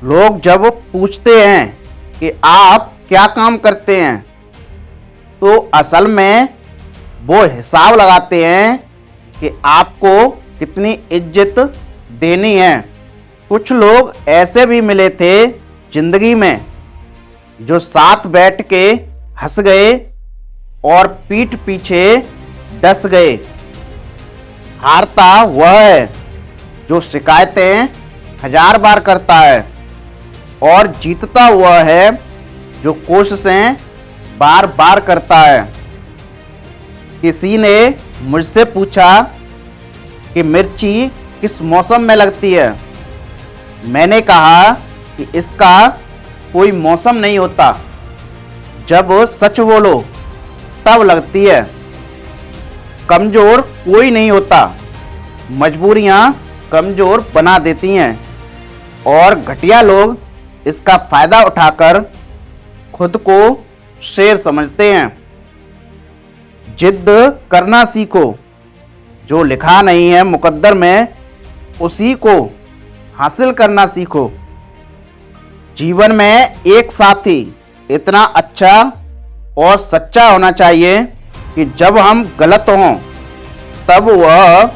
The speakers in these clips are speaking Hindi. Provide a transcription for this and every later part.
लोग जब पूछते हैं कि आप क्या काम करते हैं, तो असल में वो हिसाब लगाते हैं कि आपको कितनी इज्जत देनी है। कुछ लोग ऐसे भी मिले थे जिंदगी में जो साथ बैठ के हंस गए और पीठ पीछे डस गए। हारता वह है जो शिकायतें 1000 बार करता है और जीतता वह है जो कोशिशें बार बार करता है। किसी ने मुझसे पूछा कि मिर्ची किस मौसम में लगती है। मैंने कहा कि इसका कोई मौसम नहीं होता, जब सच बोलो तब लगती है। कमज़ोर कोई नहीं होता, मजबूरियां कमज़ोर बना देती हैं और घटिया लोग इसका फ़ायदा उठाकर खुद को शेर समझते हैं। जिद करना सीखो, जो लिखा नहीं है मुकद्दर में उसी को हासिल करना सीखो। जीवन में एक साथी इतना अच्छा और सच्चा होना चाहिए कि जब हम गलत हों तब वह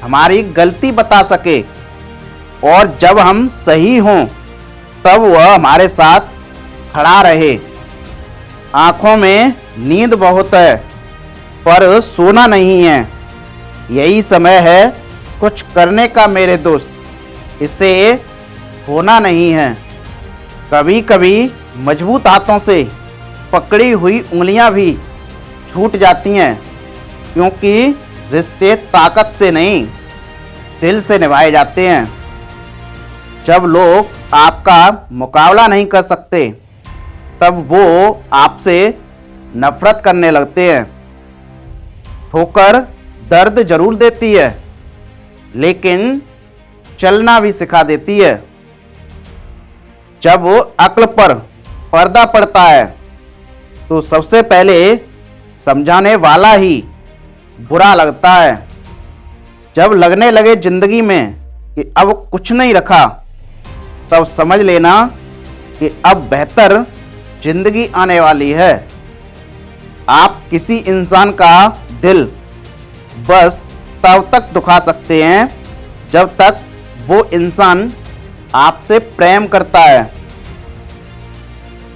हमारी गलती बता सके, और जब हम सही हों तब वह हमारे साथ खड़ा रहे। आँखों में नींद बहुत है पर सोना नहीं है। यही समय है कुछ करने का मेरे दोस्त, इसे होना नहीं है। कभी कभी मजबूत हाथों से पकड़ी हुई उंगलियां भी छूट जाती हैं, क्योंकि रिश्ते ताकत से नहीं दिल से निभाए जाते हैं। जब लोग आपका मुकाबला नहीं कर सकते तब वो आपसे नफरत करने लगते हैं। ठोकर दर्द जरूर देती है लेकिन चलना भी सिखा देती है। जब अक्ल पर पर्दा पड़ता है तो सबसे पहले समझाने वाला ही बुरा लगता है। जब लगने लगे जिंदगी में कि अब कुछ नहीं रखा, तब समझ लेना कि अब बेहतर जिंदगी आने वाली है। आप किसी इंसान का दिल बस तब तक दुखा सकते हैं जब तक वो इंसान आपसे प्रेम करता है।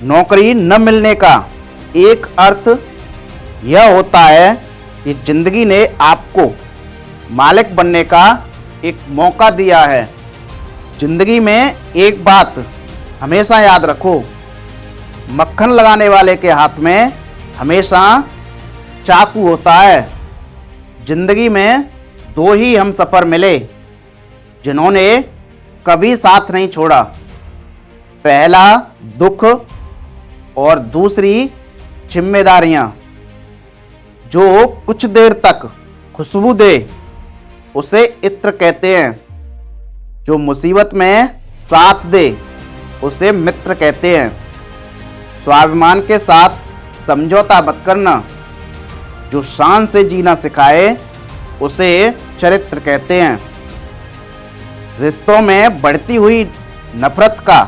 नौकरी न मिलने का एक अर्थ यह होता है कि जिंदगी ने आपको मालिक बनने का एक मौका दिया है। जिंदगी में एक बात हमेशा याद रखो, मक्खन लगाने वाले के हाथ में हमेशा चाकू होता है। जिंदगी में दो ही हम सफ़र मिले जिन्होंने कभी साथ नहीं छोड़ा। पहला दुख और दूसरी जिम्मेदारियां। जो कुछ देर तक खुशबू दे उसे इत्र कहते हैं, जो मुसीबत में साथ दे उसे मित्र कहते हैं। स्वाभिमान के साथ समझौता मत करना, जो शान से जीना सिखाए उसे चरित्र कहते हैं। रिश्तों में बढ़ती हुई नफरत का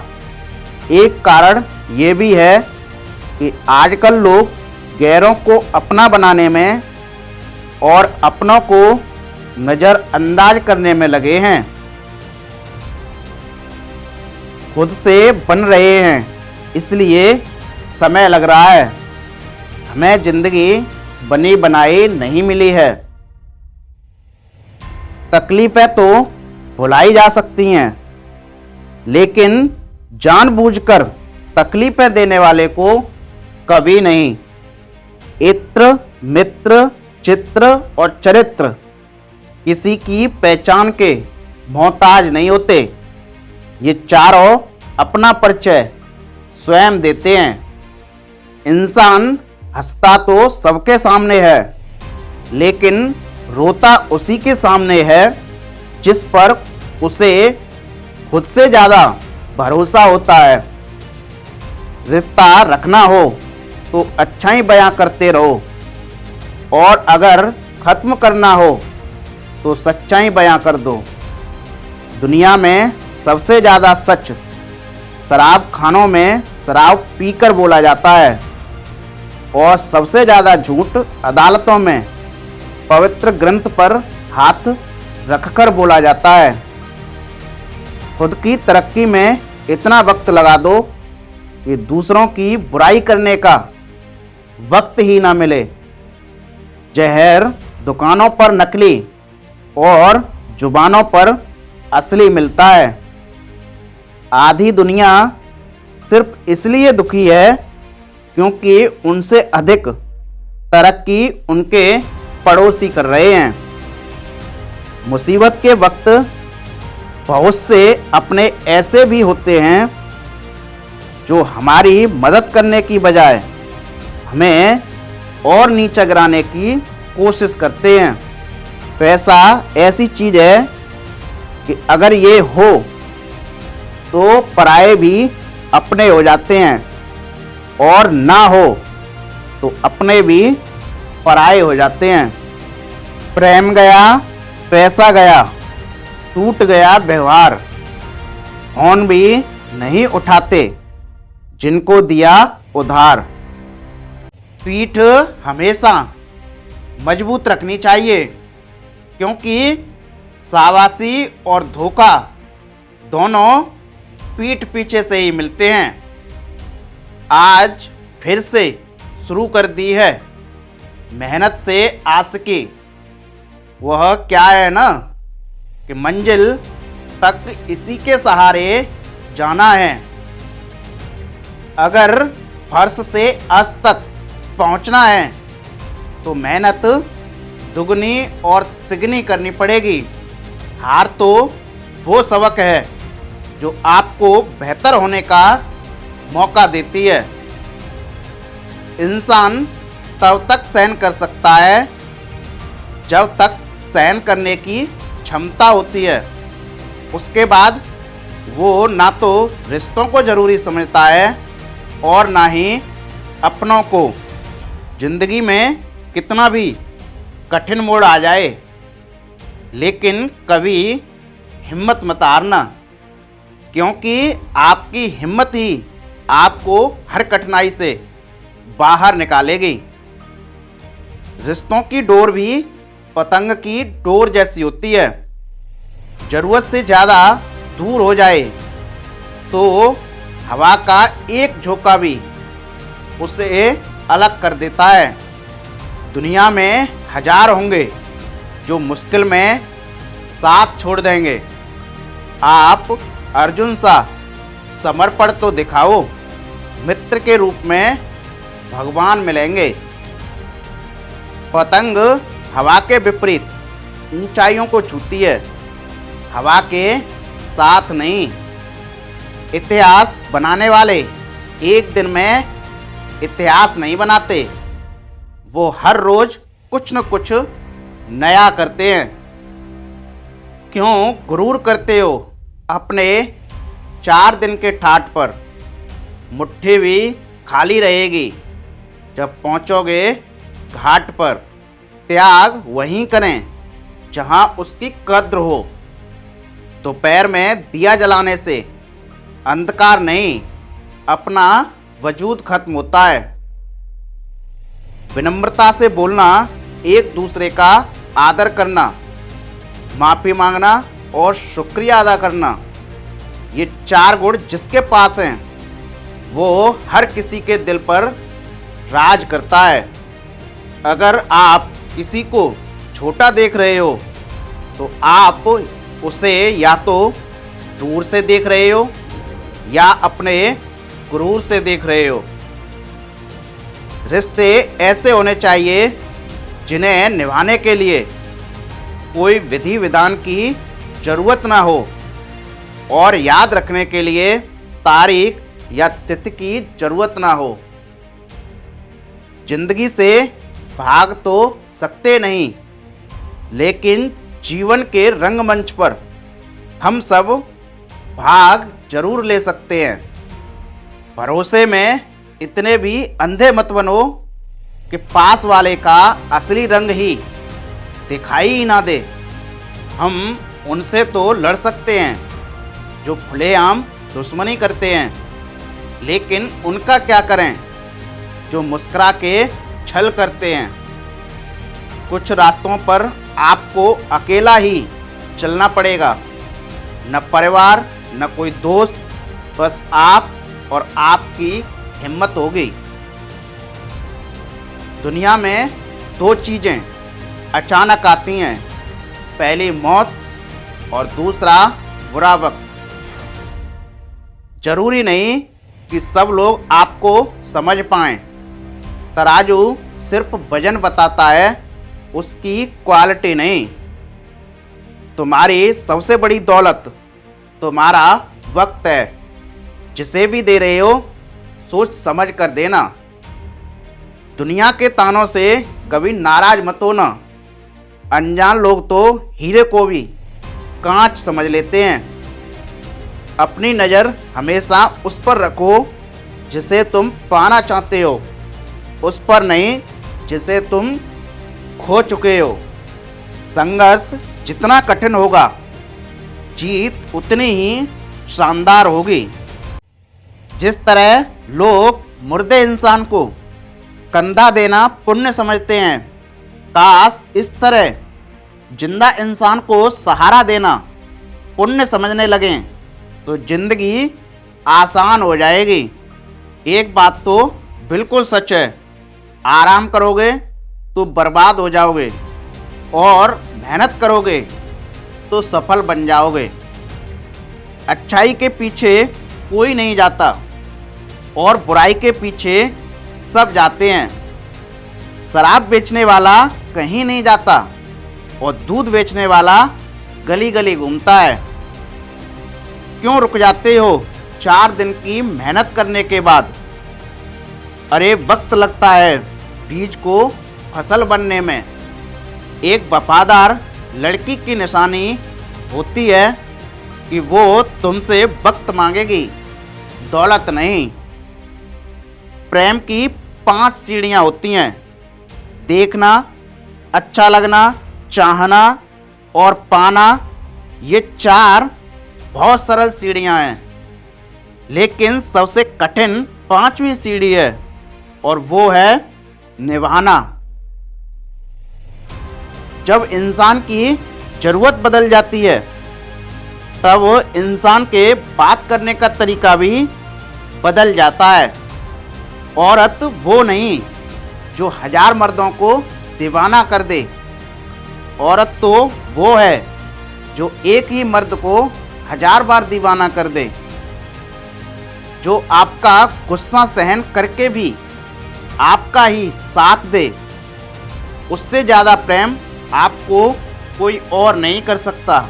एक कारण ये भी है कि आजकल लोग गैरों को अपना बनाने में और अपनों को नज़रअंदाज करने में लगे हैं। खुद से बन रहे हैं इसलिए समय लग रहा है। हमें जिंदगी बनी बनाई नहीं मिली है। तकलीफें तो भुलाई जा सकती हैं, लेकिन जानबूझकर तकलीफें देने वाले को कभी नहीं। इत्र, मित्र, चित्र और चरित्र किसी की पहचान के मोहताज नहीं होते। ये चारों अपना परिचय स्वयं देते हैं। इंसान हंसता तो सबके सामने है, लेकिन रोता उसी के सामने है जिस पर उसे खुद से ज़्यादा भरोसा होता है। रिश्ता रखना हो तो अच्छा ही बयां करते रहो, और अगर ख़त्म करना हो तो सच्चाई बयां कर दो। दुनिया में सबसे ज़्यादा सच शराब खानों में शराब पीकर बोला जाता है और सबसे ज़्यादा झूठ अदालतों में पवित्र ग्रंथ पर हाथ रखकर बोला जाता है। खुद की तरक्की में इतना वक्त लगा दो कि दूसरों की बुराई करने का वक्त ही ना मिले। जहर दुकानों पर नकली और जुबानों पर असली मिलता है। आधी दुनिया सिर्फ इसलिए दुखी है क्योंकि उनसे अधिक तरक्की उनके पड़ोसी कर रहे हैं। मुसीबत के वक्त बहुत से अपने ऐसे भी होते हैं जो हमारी मदद करने की बजाय हमें और नीचा गिराने की कोशिश करते हैं। पैसा ऐसी चीज है कि अगर ये हो तो पराये भी अपने हो जाते हैं और ना हो तो अपने भी पराये हो जाते हैं। प्रेम गया, पैसा गया, टूट गया व्यवहार, फोन भी नहीं उठाते जिनको दिया उधार। पीठ हमेशा मजबूत रखनी चाहिए क्योंकि शाबाशी और धोखा दोनों पीठ पीछे से ही मिलते हैं। आज फिर से शुरू कर दी है मेहनत से आशिकी। वह क्या है ना कि मंजिल तक इसी के सहारे जाना है। अगर फर्श से अर्श तक पहुंचना है तो मेहनत दुगनी और तिगनी करनी पड़ेगी। हार तो वो सबक है जो आपको बेहतर होने का मौका देती है। इंसान तब तक सहन कर सकता है जब तक सहन करने की क्षमता होती है। उसके बाद वो ना तो रिश्तों को ज़रूरी समझता है और ना ही अपनों को। जिंदगी में कितना भी कठिन मोड़ आ जाए लेकिन कभी हिम्मत मत हारना क्योंकि आपकी हिम्मत ही आपको हर कठिनाई से बाहर निकालेगी। रिश्तों की डोर भी पतंग की डोर जैसी होती है। ज़रूरत से ज़्यादा दूर हो जाए तो हवा का एक झोंका भी उसे अलग कर देता है। दुनिया में हजार होंगे जो मुश्किल में साथ छोड़ देंगे। आप अर्जुन सा समर्पण तो दिखाओ, मित्र के रूप में भगवान मिलेंगे। पतंग हवा के विपरीत ऊंचाइयों को छूती है, हवा के साथ नहीं। इतिहास बनाने वाले एक दिन में इतिहास नहीं बनाते, वो हर रोज कुछ न कुछ नया करते हैं। क्यों गुरूर करते हो अपने 4 दिन के ठाठ पर? मुट्ठी भी खाली रहेगी जब पहुंचोगे घाट पर। त्याग वहीं करें जहां उसकी कद्र हो। दोपहर में दिया जलाने से अंधकार नहीं, अपना वजूद खत्म होता है। विनम्रता से बोलना, एक दूसरे का आदर करना, माफ़ी मांगना और शुक्रिया अदा करना, ये 4 गुण जिसके पास हैं वो हर किसी के दिल पर राज करता है। अगर आप किसी को छोटा देख रहे हो तो आप उसे या तो दूर से देख रहे हो या अपने गुरूर से देख रहे हो। रिश्ते ऐसे होने चाहिए जिन्हें निभाने के लिए कोई विधि विधान की जरूरत ना हो और याद रखने के लिए तारीख या तिथि की जरूरत ना हो। जिंदगी से भाग तो सकते नहीं, लेकिन जीवन के रंगमंच पर हम सब भाग जरूर ले सकते हैं। भरोसे में इतने भी अंधे मत बनो कि पास वाले का असली रंग ही दिखाई ही ना दे। हम उनसे तो लड़ सकते हैं जो खुलेआम दुश्मनी करते हैं, लेकिन उनका क्या करें जो मुस्कुरा के छल करते हैं। कुछ रास्तों पर आपको अकेला ही चलना पड़ेगा, न परिवार न कोई दोस्त, बस आप और आपकी हिम्मत होगी। दुनिया में दो चीज़ें अचानक आती हैं, पहली मौत और दूसरा बुरा वक्त। जरूरी नहीं कि सब लोग आपको समझ पाएं। तराजू सिर्फ वजन बताता है, उसकी क्वालिटी नहीं। तुम्हारी सबसे बड़ी दौलत तुम्हारा वक्त है। जिसे भी दे रहे हो सोच समझ कर देना। दुनिया के तानों से कभी नाराज मत होना। अनजान लोग तो हीरे को भी कांच समझ लेते हैं। अपनी नज़र हमेशा उस पर रखो जिसे तुम पाना चाहते हो, उस पर नहीं जिसे तुम खो चुके हो। संघर्ष जितना कठिन होगा, जीत उतनी ही शानदार होगी। जिस तरह लोग मुर्दे इंसान को कंधा देना पुण्य समझते हैं, काश इस तरह जिंदा इंसान को सहारा देना पुण्य समझने लगें तो जिंदगी आसान हो जाएगी। एक बात तो बिल्कुल सच है, आराम करोगे तो बर्बाद हो जाओगे और मेहनत करोगे तो सफल बन जाओगे। अच्छाई के पीछे कोई नहीं जाता और बुराई के पीछे सब जाते हैं। शराब बेचने वाला कहीं नहीं जाता और दूध बेचने वाला गली गली घूमता है। क्यों रुक जाते हो 4 दिन की मेहनत करने के बाद? अरे वक्त लगता है बीज को फसल बनने में। एक वफादार लड़की की निशानी होती है कि वो तुमसे वक्त मांगेगी, दौलत नहीं। प्रेम की 5 सीढ़ियाँ होती हैं, देखना, अच्छा लगना, चाहना और पाना। ये 4 बहुत सरल सीढ़ियाँ हैं, लेकिन सबसे कठिन 5वीं सीढ़ी है और वो है निभाना। जब इंसान की ज़रूरत बदल जाती है तब इंसान के बात करने का तरीका भी बदल जाता है। औरत वो नहीं जो 1000 मर्दों को दीवाना कर दे। औरत तो वो है जो एक ही मर्द को 1000 बार दीवाना कर दे। जो आपका गुस्सा सहन करके भी आपका ही साथ दे। उससे ज़्यादा प्रेम आपको कोई और नहीं कर सकता।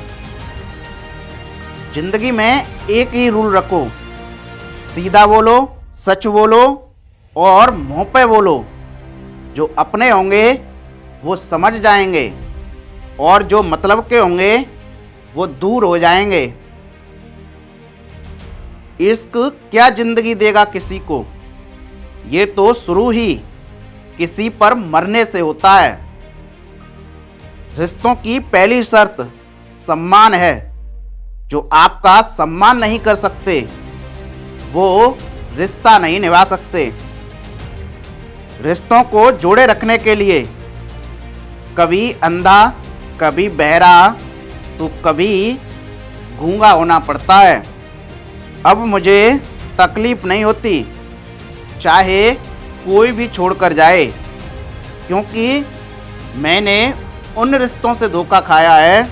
जिंदगी में एक ही रूल रखो, सीधा बोलो, सच बोलो और मुंह पे बोलो। जो अपने होंगे वो समझ जाएंगे और जो मतलब के होंगे वो दूर हो जाएंगे। इश्क क्या जिंदगी देगा किसी को, ये तो शुरू ही किसी पर मरने से होता है। रिश्तों की पहली शर्त सम्मान है। जो आपका सम्मान नहीं कर सकते वो रिश्ता नहीं निभा सकते। रिश्तों को जोड़े रखने के लिए कभी अंधा, कभी बहरा तो कभी गूंगा होना पड़ता है। अब मुझे तकलीफ नहीं होती चाहे कोई भी छोड़कर जाए, क्योंकि मैंने उन रिश्तों से धोखा खाया है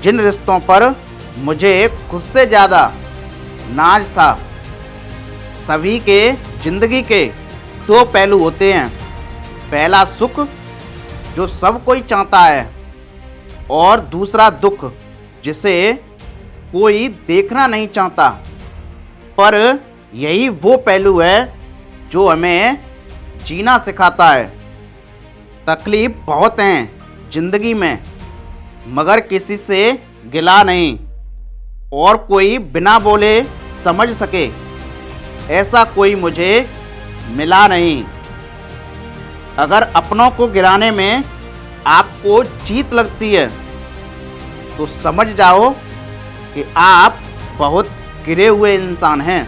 जिन रिश्तों पर मुझे खुद से ज़्यादा नाज था। सभी के जिंदगी के 2 पहलू होते हैं। पहला सुख जो सब कोई चाहता है और दूसरा दुख जिसे कोई देखना नहीं चाहता। पर यही वो पहलू है जो हमें जीना सिखाता है। तकलीफ बहुत हैं जिंदगी में, मगर किसी से गिला नहीं और कोई बिना बोले समझ सके ऐसा कोई मुझे मिला नहीं। अगर अपनों को गिराने में आपको जीत लगती है तो समझ जाओ कि आप बहुत गिरे हुए इंसान हैं।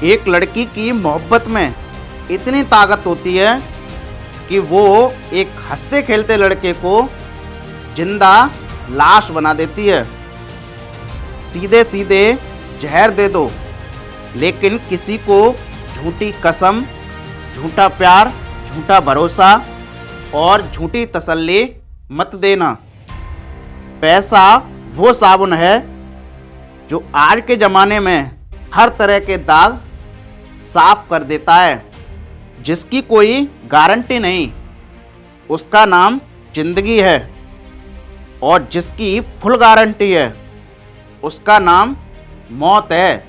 एक लड़की की मोहब्बत में इतनी ताकत होती है कि वो एक हंसते खेलते लड़के को जिंदा लाश बना देती है। सीधे सीधे जहर दे दो, लेकिन किसी को झूठी कसम, झूठा प्यार, झूठा भरोसा और झूठी तसल्ली मत देना। पैसा वो साबुन है जो आज के ज़माने में हर तरह के दाग साफ कर देता है। जिसकी कोई गारंटी नहीं, उसका नाम जिंदगी है, और जिसकी फुल गारंटी है, उसका नाम मौत है।